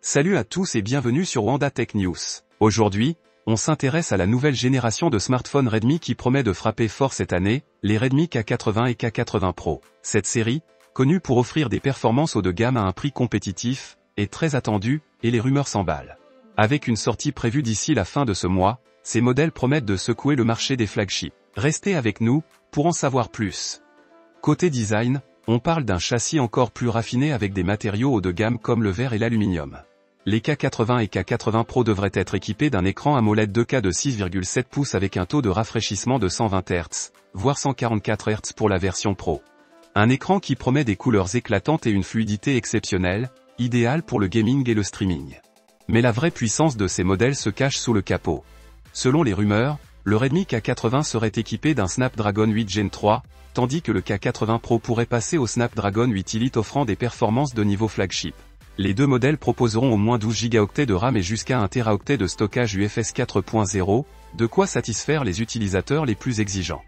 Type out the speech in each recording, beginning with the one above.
Salut à tous et bienvenue sur Wanda Tech News. Aujourd'hui, on s'intéresse à la nouvelle génération de smartphones Redmi qui promet de frapper fort cette année, les Redmi K80 et K80 Pro. Cette série, connue pour offrir des performances haut de gamme à un prix compétitif, est très attendue, et les rumeurs s'emballent. Avec une sortie prévue d'ici la fin de ce mois, ces modèles promettent de secouer le marché des flagships. Restez avec nous, pour en savoir plus. Côté design, on parle d'un châssis encore plus raffiné avec des matériaux haut de gamme comme le verre et l'aluminium. Les K80 et K80 Pro devraient être équipés d'un écran AMOLED 2K de 6,7 pouces avec un taux de rafraîchissement de 120 Hz, voire 144 Hz pour la version Pro. Un écran qui promet des couleurs éclatantes et une fluidité exceptionnelle, idéal pour le gaming et le streaming. Mais la vraie puissance de ces modèles se cache sous le capot. Selon les rumeurs, le Redmi K80 serait équipé d'un Snapdragon 8 Gen 3, tandis que le K80 Pro pourrait passer au Snapdragon 8 Elite offrant des performances de niveau flagship. Les deux modèles proposeront au moins 12 Go de RAM et jusqu'à 1 TB de stockage UFS 4.0, de quoi satisfaire les utilisateurs les plus exigeants.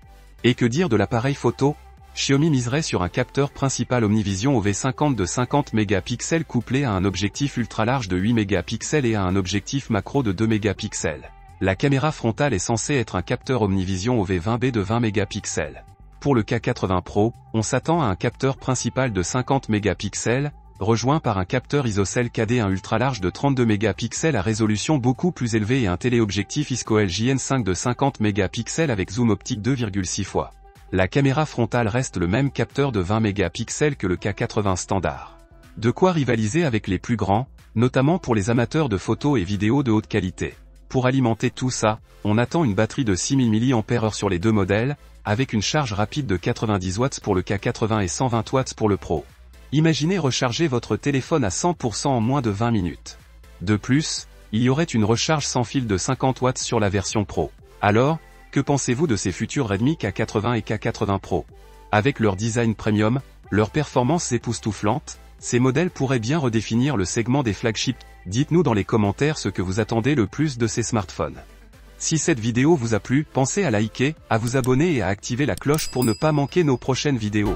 Et que dire de l'appareil photo? Xiaomi miserait sur un capteur principal Omnivision OV50 de 50 mégapixels couplé à un objectif ultra large de 8 mégapixels et à un objectif macro de 2 mégapixels. La caméra frontale est censée être un capteur Omnivision OV20B de 20 mégapixels. Pour le K80 Pro, on s'attend à un capteur principal de 50 mégapixels, rejoint par un capteur ISOCELL KD1 ultra large de 32 mégapixels à résolution beaucoup plus élevée et un téléobjectif ISCO LJN5 de 50 mégapixels avec zoom optique 2,6 fois. La caméra frontale reste le même capteur de 20 mégapixels que le K80 standard. De quoi rivaliser avec les plus grands, notamment pour les amateurs de photos et vidéos de haute qualité. Pour alimenter tout ça, on attend une batterie de 6000 mAh sur les deux modèles, avec une charge rapide de 90 watts pour le K80 et 120 watts pour le Pro. Imaginez recharger votre téléphone à 100% en moins de 20 minutes. De plus, il y aurait une recharge sans fil de 50 watts sur la version Pro. Alors, que pensez-vous de ces futurs Redmi K80 et K80 Pro? Avec leur design premium, leur performance époustouflante, ces modèles pourraient bien redéfinir le segment des flagships. Dites-nous dans les commentaires ce que vous attendez le plus de ces smartphones. Si cette vidéo vous a plu, pensez à liker, à vous abonner et à activer la cloche pour ne pas manquer nos prochaines vidéos.